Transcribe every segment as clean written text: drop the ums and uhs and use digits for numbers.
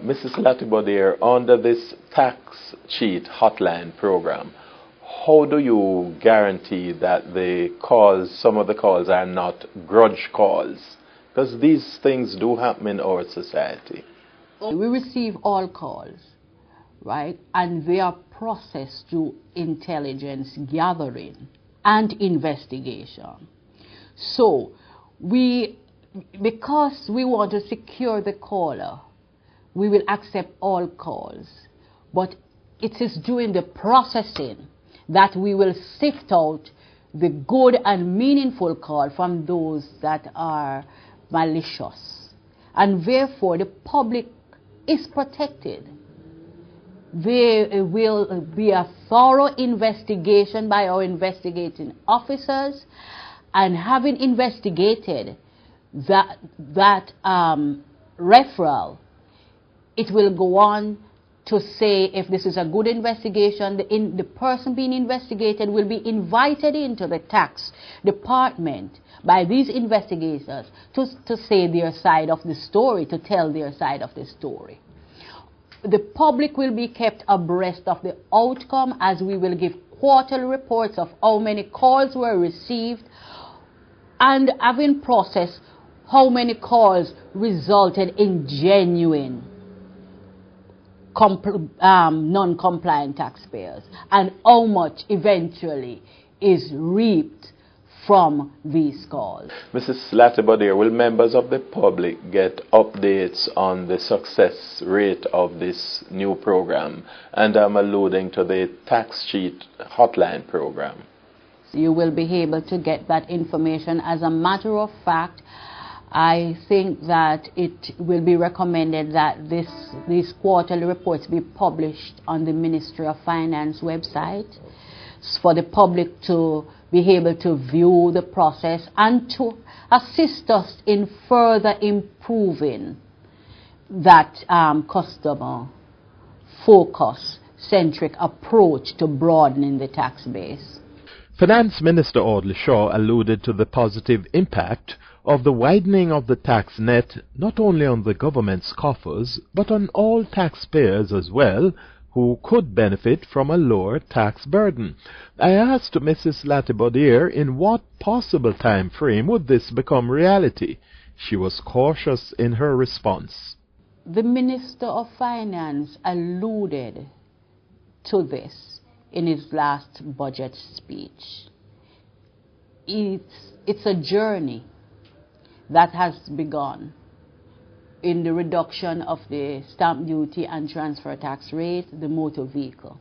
Mrs. Latibodier, under this tax cheat hotline program, how do you guarantee that some of the calls are not grudge calls? Because these things do happen in our society. We receive all calls, right? And they are processed through intelligence gathering and investigation. So because we want to secure the caller, we will accept all calls. But it is during the processing that we will sift out the good and meaningful call from those that are malicious. And therefore, the public is protected. There will be a thorough investigation by our investigating officers, and having investigated that referral, it will go on to say if this is a good investigation, the person being investigated will be invited into the tax department by these investigators to say their side of the story, to tell their side of the story. The public will be kept abreast of the outcome, as we will give quarterly reports of how many calls were received, and having processed how many calls resulted in genuine non-compliant taxpayers, and how much eventually is reaped from these calls. Mrs. Latibodier, will members of the public get updates on the success rate of this new program? And I'm alluding to the tax cheat hotline program. You will be able to get that information. As a matter of fact, I think that it will be recommended that these quarterly reports be published on the Ministry of Finance website for the public to be able to view the process and to assist us in further improving that customer focus centric approach to broadening the tax base. Finance Minister Audley Shaw alluded to the positive impact of the widening of the tax net not only on the government's coffers but on all taxpayers as well, who could benefit from a lower tax burden. I asked Mrs. Latibodier in what possible time frame would this become reality. She was cautious in her response. The Minister of Finance alluded to this in his last budget speech. It's a journey that has begun in the reduction of the stamp duty and transfer tax rate, the motor vehicle.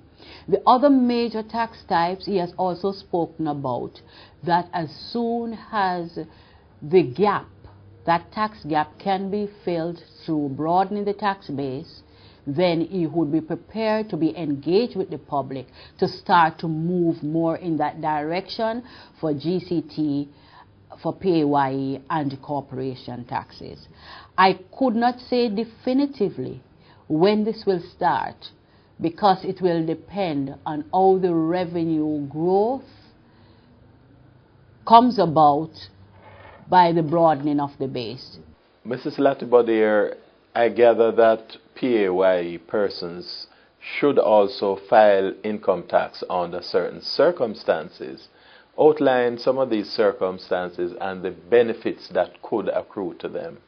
The other major tax types he has also spoken about, that as soon as the gap, that tax gap can be filled through broadening the tax base, then he would be prepared to be engaged with the public to start to move more in that direction for GCT, for PAYE and corporation taxes. I could not say definitively when this will start, because it will depend on how the revenue growth comes about by the broadening of the base. Mrs. Latibodier, I gather that PAYE persons should also file income tax under certain circumstances. Outline some of these circumstances and the benefits that could accrue to them.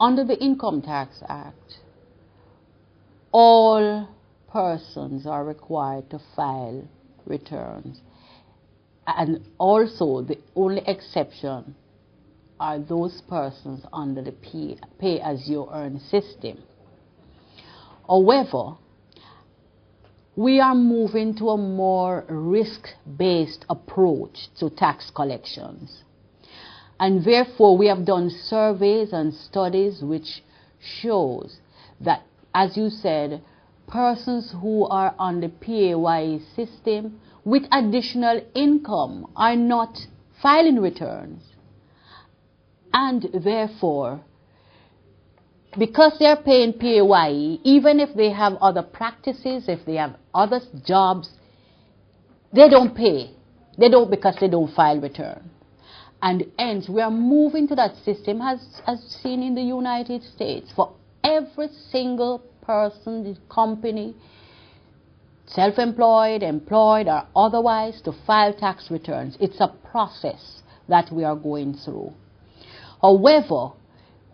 Under the Income Tax Act, all persons are required to file returns, and also the only exception are those persons under the pay-as-you-earn system. However, we are moving to a more risk-based approach to tax collections. And therefore, we have done surveys and studies which shows that, as you said, persons who are on the PAYE system with additional income are not filing returns. And therefore, because they are paying PAYE, even if they have other practices, if they have other jobs, they don't pay. They don't, because they don't file return. And hence, we are moving to that system as seen in the United States for every single person, company, self-employed, employed, or otherwise, to file tax returns. It's a process that we are going through. However,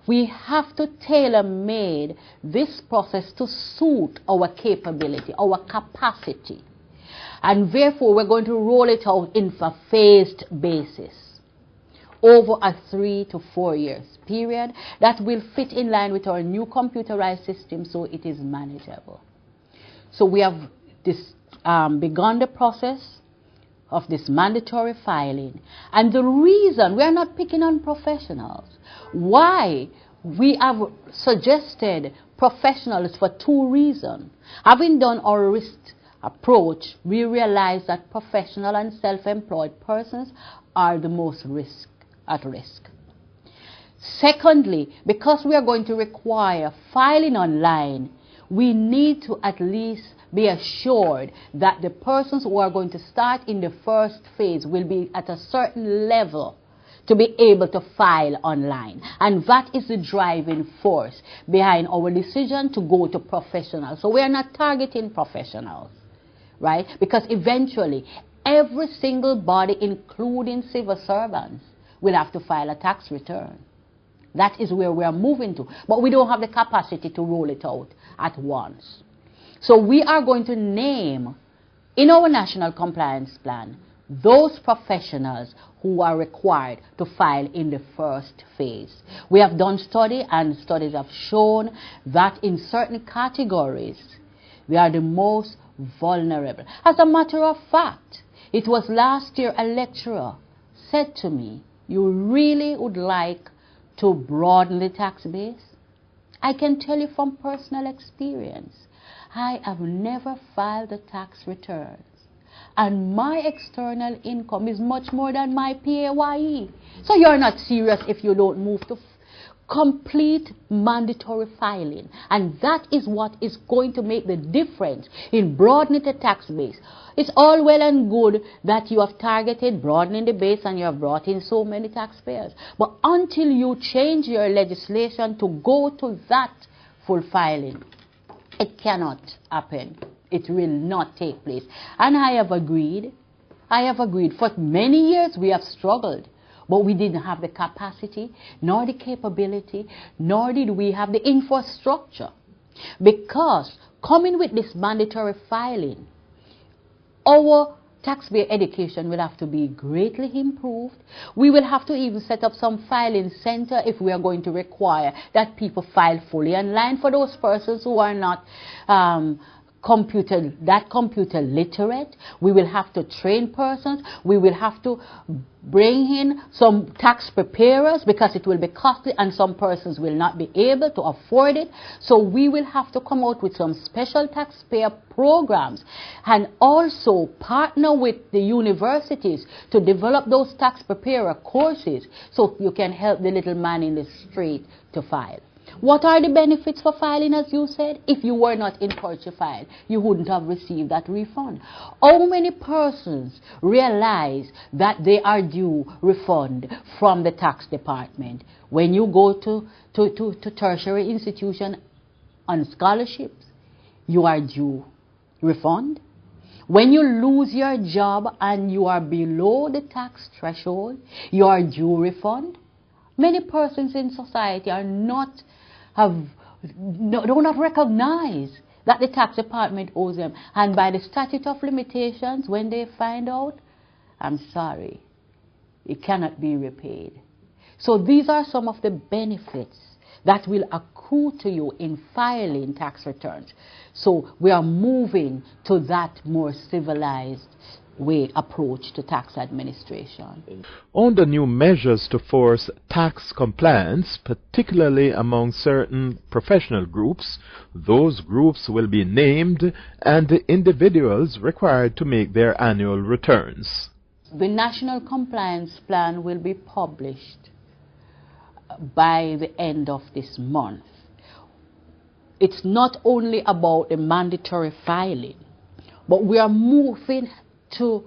we have to tailor-made this process to suit our capability, our capacity. And therefore, we're going to roll it out in a phased basis over a 3 to 4 years period that will fit in line with our new computerized system, so it is manageable. So we have begun the process of this mandatory filing. And the reason we are not picking on professionals, why we have suggested professionals for 2 reasons. Having done our risk approach, we realize that professional and self-employed persons are the most at risk. Secondly, because we are going to require filing online, we need to at least be assured that the persons who are going to start in the first phase will be at a certain level to be able to file online. And that is the driving force behind our decision to go to professionals. So we are not targeting professionals, right? Because eventually, every single body, including civil servants, will have to file a tax return. That is where we are moving to. But we don't have the capacity to roll it out at once. So we are going to name, in our national compliance plan, those professionals who are required to file in the first phase. We have done study, and studies have shown that in certain categories, we are the most vulnerable. As a matter of fact, it was last year a lecturer said to me, "You really would like to broaden the tax base?" I can tell you from personal experience, I have never filed a tax returns, and my external income is much more than my PAYE. So you're not serious if you don't move to complete mandatory filing. And that is what is going to make the difference in broadening the tax base. It's all well and good that you have targeted broadening the base and you have brought in so many taxpayers. But until you change your legislation to go to that full filing, it cannot happen. It will not take place. And I have agreed. For many years we have struggled. But we didn't have the capacity, nor the capability, nor did we have the infrastructure. Because coming with this mandatory filing, our taxpayer education will have to be greatly improved. We will have to even set up some filing center if we are going to require that people file fully online for those persons who are not computer literate. We will have to train persons. We will have to bring in some tax preparers because it will be costly and some persons will not be able to afford it. So we will have to come out with some special taxpayer programs and also partner with the universities to develop those tax preparer courses so you can help the little man in the street to file. What are the benefits for filing, as you said? If you were not encouraged to file, you wouldn't have received that refund. How many persons realize that they are due refund from the tax department? When you go to tertiary institution on scholarships, you are due refund. When you lose your job and you are below the tax threshold, you are due refund. Many persons in society do not recognize that the tax department owes them. And by the statute of limitations, when they find out, I'm sorry, it cannot be repaid. So these are some of the benefits that will accrue to you in filing tax returns. So we are moving to that more civilized approach to tax administration. On the new measures to force tax compliance, particularly among certain professional groups, those groups will be named and the individuals required to make their annual returns. The National Compliance Plan will be published by the end of this month. It's not only about the mandatory filing, but we are moving to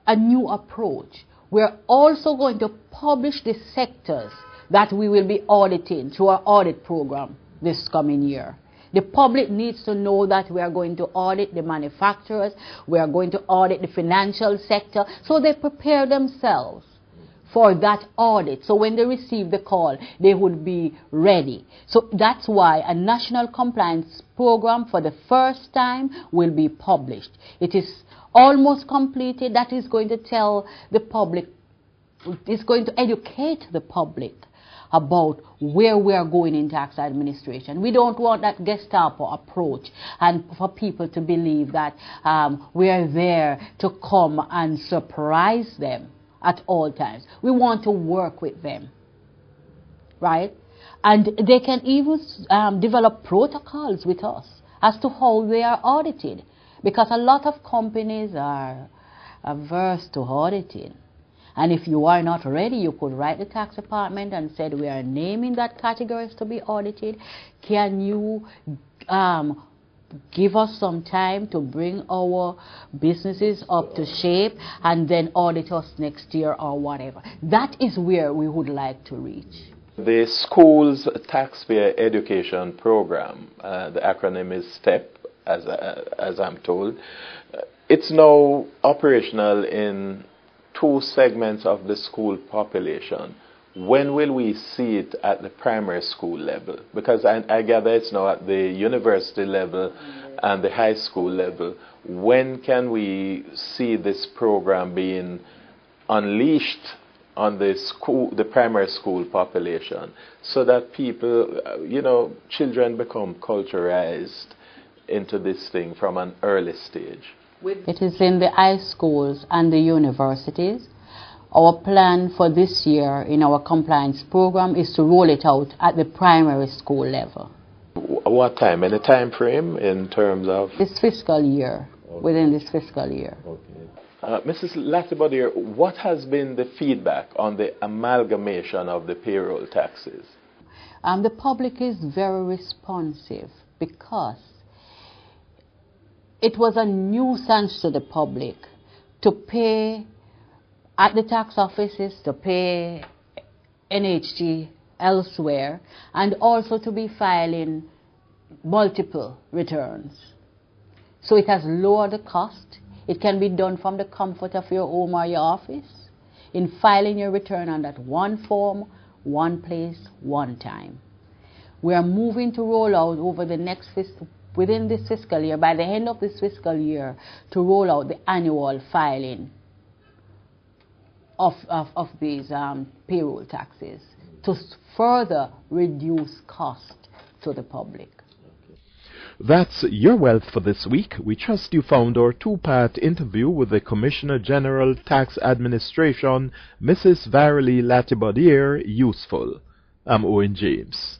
a new approach. We're also going to publish the sectors that we will be auditing through our audit program this coming year. The public needs to know that we are going to audit the manufacturers, we are going to audit the financial sector, so they prepare themselves for that audit. So when they receive the call, they would be ready. So that's why a national compliance program for the first time will be published. It is almost completed. That is going to tell the public, it's going to educate the public about where we are going in tax administration. We don't want that Gestapo approach and for people to believe that we are there to come and surprise them at all times. We want to work with them, right? And they can even develop protocols with us as to how they are audited, because a lot of companies are averse to auditing. And if you are not ready, you could write the tax department and said, we are naming that categories to be audited. Can you give us some time to bring our businesses up to shape and then audit us next year or whatever? That is where we would like to reach. The school's taxpayer education program, the acronym is STEP, as I'm told. It's now operational in 2 segments of the school population. When will we see it at the primary school level? Because I gather it's now at the university level and the high school level. When can we see this program being unleashed on the primary school population, so that people, children become culturalized into this thing from an early stage? It is in the high schools and the universities. Our plan for this year in our compliance program is to roll it out at the primary school level. What time? Any time frame in terms of? This fiscal year, okay. Within this fiscal year. Okay. Mrs. Latibodier, what has been the feedback on the amalgamation of the payroll taxes? The public is very responsive, because it was a nuisance to the public to pay at the tax offices, to pay NHG elsewhere, and also to be filing multiple returns. So it has lowered the cost. It can be done from the comfort of your home or your office, in filing your return on that one form, one place, one time. We are moving to roll out over the next within this fiscal year, by the end of this fiscal year, to roll out the annual filing of these payroll taxes to further reduce cost to the public. That's your wealth for this week. We trust you found our 2-part interview with the Commissioner General Tax Administration, Mrs. Verily Latibodier, useful. I'm Owen James.